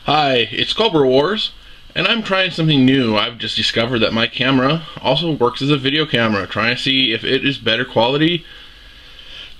Hi, it's Cobra Wars, and I'm trying something new. I've just discovered that my camera also works as a video camera, trying to see if it is better quality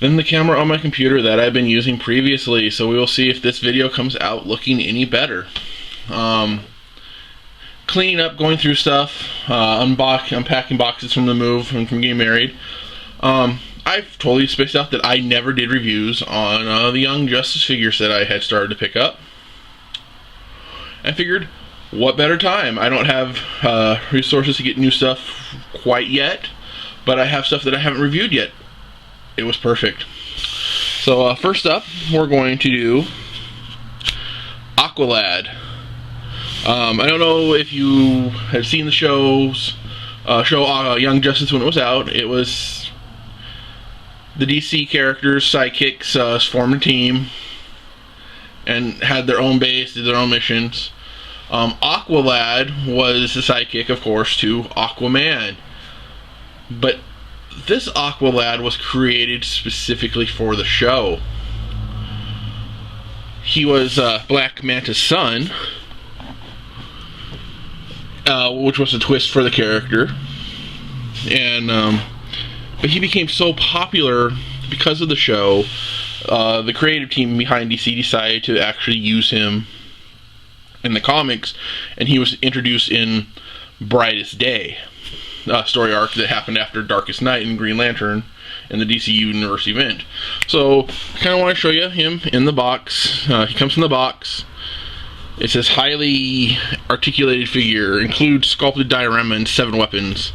than the camera on my computer that I've been using previously. So we will see if this video comes out looking any better. Cleaning up, going through stuff, unpacking boxes from the move and from getting married. I've totally spaced out that I never did reviews on the Young Justice figures that I had started to pick up. I figured, what better time? I don't have resources to get new stuff quite yet, but I have stuff that I haven't reviewed yet. It was perfect. So first up, we're going to do Aqualad. I don't know if you have seen the show Young Justice when it was out. It was the DC characters, sidekicks, formed a team and had their own base, did their own missions. Aqualad was the sidekick, of course, to Aquaman. But this Aqualad was created specifically for the show. He was Black Manta's son, which was a twist for the character. And but he became so popular because of the show. The creative team behind DC decided to actually use him in the comics, and he was introduced in Brightest Day, story arc that happened after Darkest Night and Green Lantern in the DC Universe event. So I kind of want to show you him in the box. He comes in the box. It's this highly articulated figure, includes sculpted diorama and 7 weapons.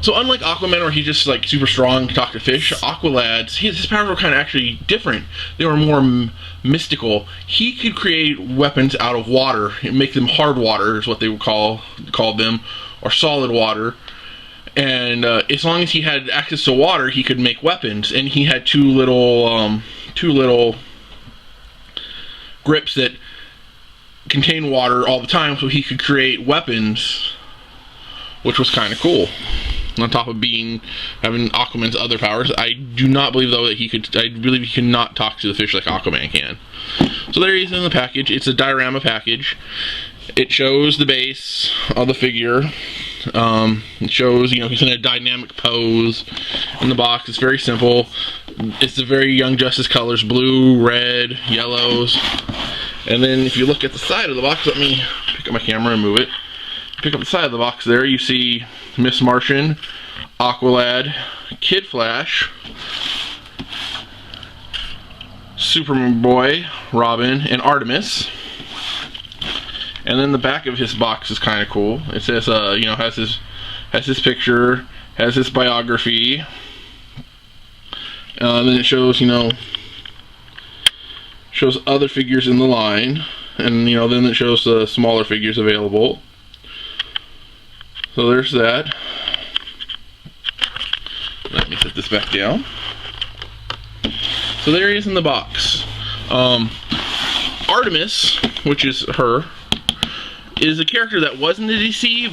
So unlike Aquaman, where he's just like super strong, can talk to fish, Aqualad's his powers were kind of actually different. They were more mystical. He could create weapons out of water and make them hard water, is what they would call them, or solid water. And as long as he had access to water, he could make weapons. And he had two little grips that contain water all the time, so he could create weapons, which was kind of cool. On top of having Aquaman's other powers, I do not believe though that he could. I believe he cannot talk to the fish like Aquaman can. So there he is in the package. It's a diorama package. It shows the base of the figure. It shows, he's in a dynamic pose in the box. It's very simple. It's the very Young Justice colors: blue, red, yellows. And then if you look at the side of the box, let me pick up my camera and move it. Pick up the side of the box there, you see Miss Martian, Aqualad, Kid Flash, Superboy, Robin, and Artemis. And then the back of his box is kind of cool. It says, has his picture, has his biography. Then it shows, shows other figures in the line, and then it shows the smaller figures available. So there's that. Let me put this back down. So there he is in the box. Artemis, which is her, is a character that was in the DC,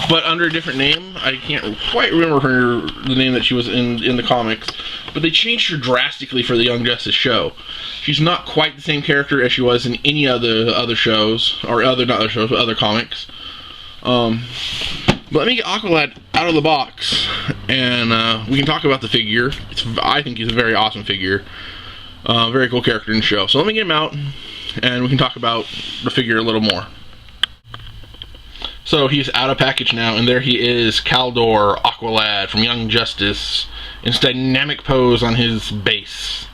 but under a different name. I can't quite remember the name that she was in the comics, but they changed her drastically for the Young Justice show. She's not quite the same character as she was in any other shows, or other comics. But let me get Aqualad out of the box, and we can talk about the figure. I think he's a very awesome figure. Very cool character in the show. So let me get him out, and we can talk about the figure a little more. So he's out of package now, and there he is, Kaldor Aqualad from Young Justice, in his dynamic pose on his base.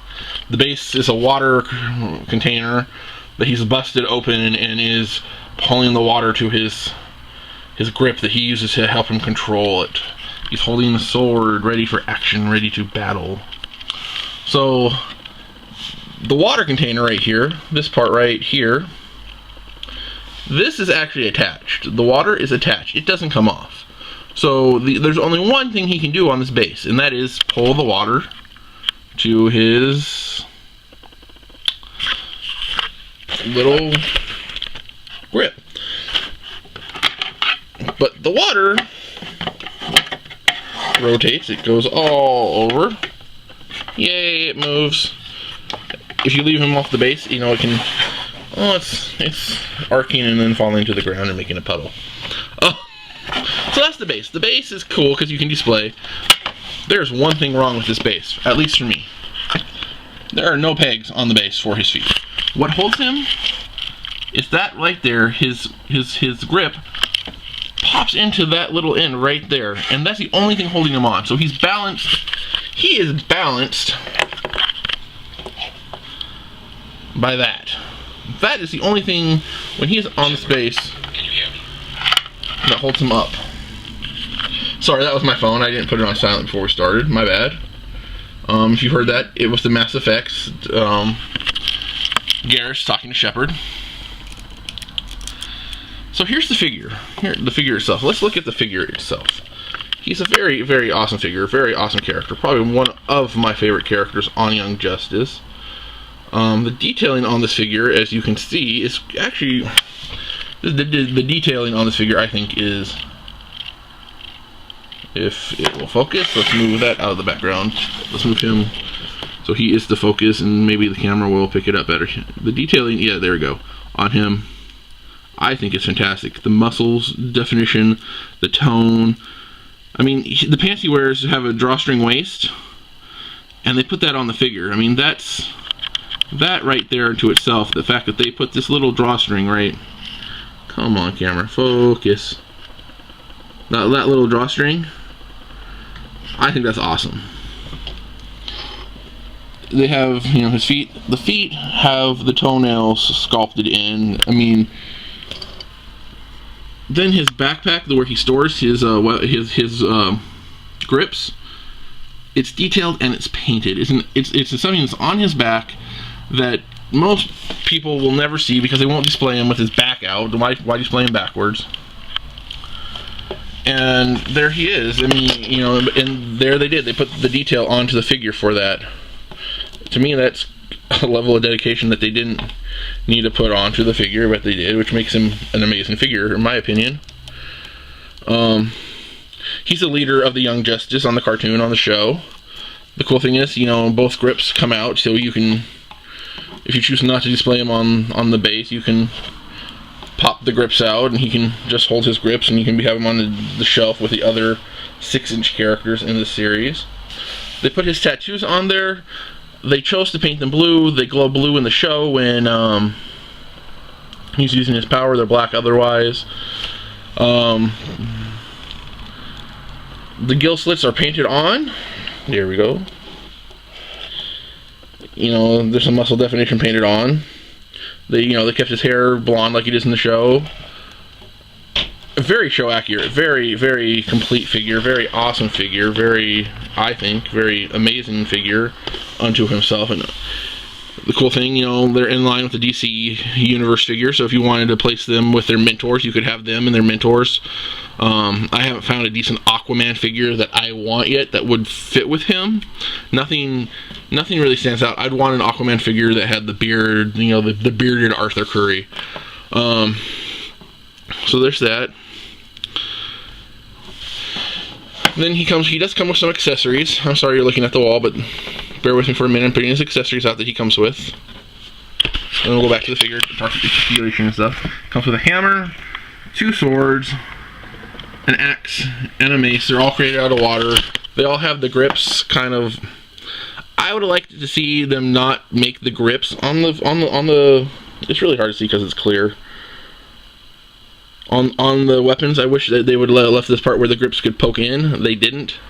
The base is a water container that he's busted open and is pulling the water to his grip that he uses to help him control it. He's holding the sword, ready for action, ready to battle. So the water container right here, this part right here, this is actually attached. The water is attached. It doesn't come off. So there's only one thing he can do on this base, and that is pull the water to his little grip. But the water rotates, it goes all over. Yay, it moves. if you leave him off the base, you know, it can, oh, it's arcing and then falling to the ground and making a puddle. Oh, so that's the base. The base is cool because you can display. There's one thing wrong with this base, at least for me. There are no pegs on the base for his feet. What holds him is that right there, his grip pops into that little end right there, and that's the only thing holding him on. So he's balanced. He is balanced by that. That is the only thing when he is on the space that holds him up. Sorry, that was my phone. I didn't put it on silent before we started. My bad. If you heard that, it was the Mass Effects. Garrus talking to Shepard. So here's the figure. Here, the figure itself. Let's look at the figure itself. He's a very, very awesome figure. Very awesome character. Probably one of my favorite characters on Young Justice. The detailing on this figure, as you can see, is actually... The detailing on this figure, I think, is... If it will focus, let's move that out of the background. Let's move him so he is the focus, and maybe the camera will pick it up better. The detailing, yeah, there we go, on him, I think it's fantastic. The muscles, definition, the tone. I mean, the pants he wears have a drawstring waist, and they put that on the figure. I mean, that right there to itself, the fact that they put this little drawstring right... Come on, camera, focus. That little drawstring, I think that's awesome. They have, you know, his feet. The feet have the toenails sculpted in. I mean, then his backpack, where he stores his grips, it's detailed and it's painted. It's something that's on his back that most people will never see because they won't display him with his back out. Why display him backwards? And there he is. I mean, you know, and there they did. They put the detail onto the figure for that. To me, that's a level of dedication that they didn't need to put onto the figure, but they did, which makes him an amazing figure, in my opinion. He's the leader of the Young Justice on the cartoon, on the show. The cool thing is, you know, both grips come out, so you can, if you choose not to display him on the base, you can pop the grips out and he can just hold his grips, and you can have him on the shelf with the other 6-inch characters in the series. They put his tattoos on there. They chose to paint them blue. They glow blue in the show when he's using his power. They're black otherwise. The gill slits are painted on. There we go. You know, there's some muscle definition painted on. They kept his hair blonde like it is in the show. Very show accurate, very, very complete figure, very awesome figure, very, I think, very amazing figure unto himself. And the cool thing, you know, they're in line with the DC Universe figure, so if you wanted to place them with their mentors, you could have them and their mentors. I haven't found a decent Aquaman figure that I want yet that would fit with him. Nothing really stands out. I'd want an Aquaman figure that had the beard, you know, the bearded Arthur Curry. So there's that. Then he does come with some accessories. I'm sorry you're looking at the wall, but bear with me for a minute. I'm putting his accessories out that he comes with. And we'll go back to the figure, talk about the configuration and stuff. Comes with a hammer, 2 swords, an axe, and a mace. They're all created out of water. They all have the grips kind of... I would have liked to see them not make the grips on the... It's really hard to see because it's clear. On the weapons, I wish that they would have left this part where the grips could poke in. They didn't.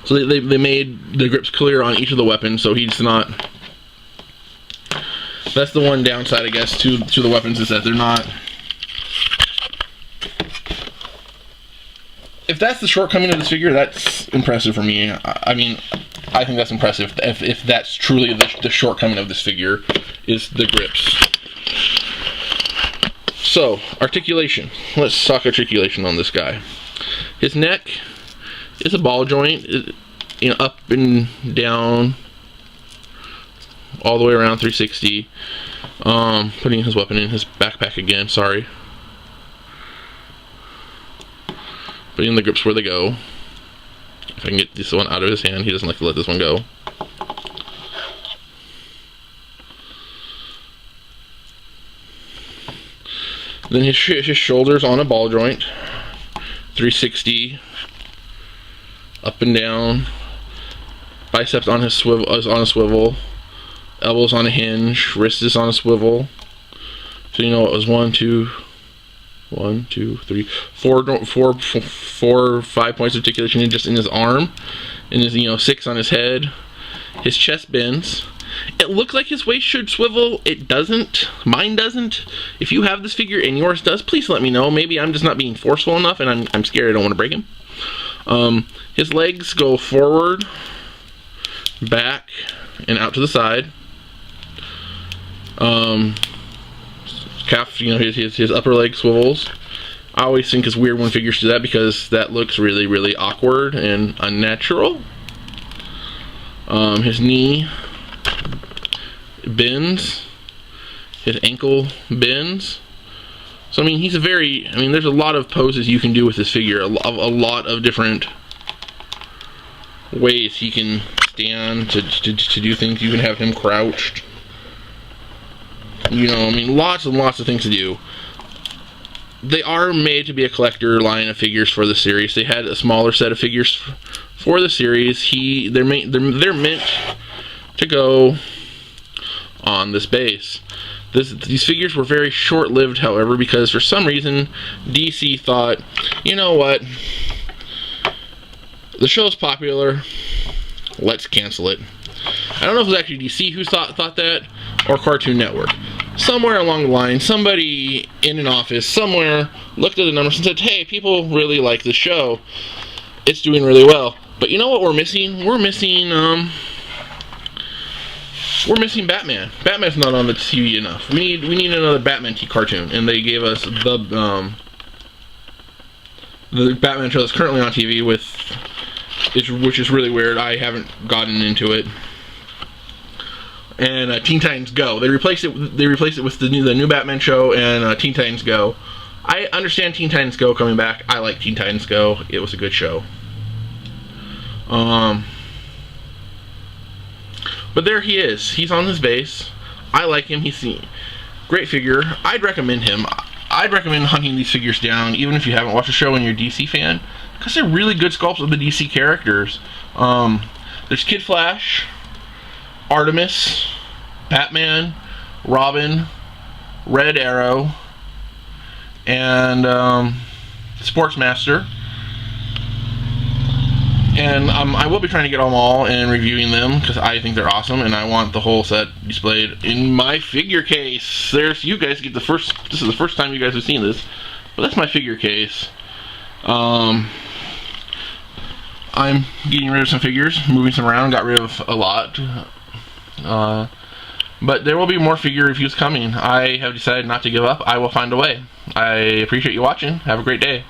So they made the grips clear on each of the weapons, so he's not... That's the one downside, I guess, to the weapons, is that they're not... If that's the shortcoming of this figure, that's impressive for me. I mean, I think that's impressive. If that's truly the shortcoming of this figure, is the grips. So, articulation. Let's talk articulation on this guy. His neck is a ball joint, you know, up and down, all the way around 360. Putting his weapon in his backpack again, sorry. Putting the grips where they go. If I can get this one out of his hand, he doesn't like to let this one go. Then his shoulders on a ball joint, 360, up and down. Biceps on his swivel, elbows on a hinge, wrist is on a swivel. So you know it was 1, 2, 3, 4, 5 points of articulation just in his arm, and his 6 on his head. His chest bends. It looks like his waist should swivel. It doesn't. Mine doesn't. If you have this figure and yours does, please let me know. Maybe I'm just not being forceful enough, and I'm scared. I don't want to break him. His legs go forward, back, and out to the side. Calf, his upper leg swivels. I always think it's weird when figures do that because that looks really, really awkward and unnatural. His knee bends. His ankle bends. So I mean, there's a lot of poses you can do with this figure. A lot of different ways he can stand to do things. You can have him crouched. Lots and lots of things to do. They are made to be a collector line of figures for the series. They had a smaller set of figures for the series. They're meant to go on this base. These figures were very short-lived, however, because for some reason DC thought, you know what, the show's popular, let's cancel it. I don't know if it was actually DC who thought that, or Cartoon Network. Somewhere along the line, somebody in an office somewhere looked at the numbers and said, hey, people really like the show. It's doing really well. But you know what we're missing? We're missing Batman. Batman's not on the TV enough. We need another Batman cartoon, and they gave us the Batman show that's currently on TV which is really weird. I haven't gotten into it. And Teen Titans Go. They replaced it with the new Batman show and Teen Titans Go. I understand Teen Titans Go coming back. I like Teen Titans Go. It was a good show. But there he is. He's on his base. I like him. He's a great figure. I'd recommend him. I'd recommend hunting these figures down, even if you haven't watched the show and you're a DC fan, because they're really good sculpts of the DC characters. There's Kid Flash, Artemis, Batman, Robin, Red Arrow, and Sportsmaster. And I will be trying to get them all and reviewing them because I think they're awesome, and I want the whole set displayed in my figure case. You guys get this is the first time you guys have seen this, but that's my figure case. I'm getting rid of some figures, moving some around, got rid of a lot. But there will be more figure reviews coming. I have decided not to give up. I will find a way. I appreciate you watching. Have a great day.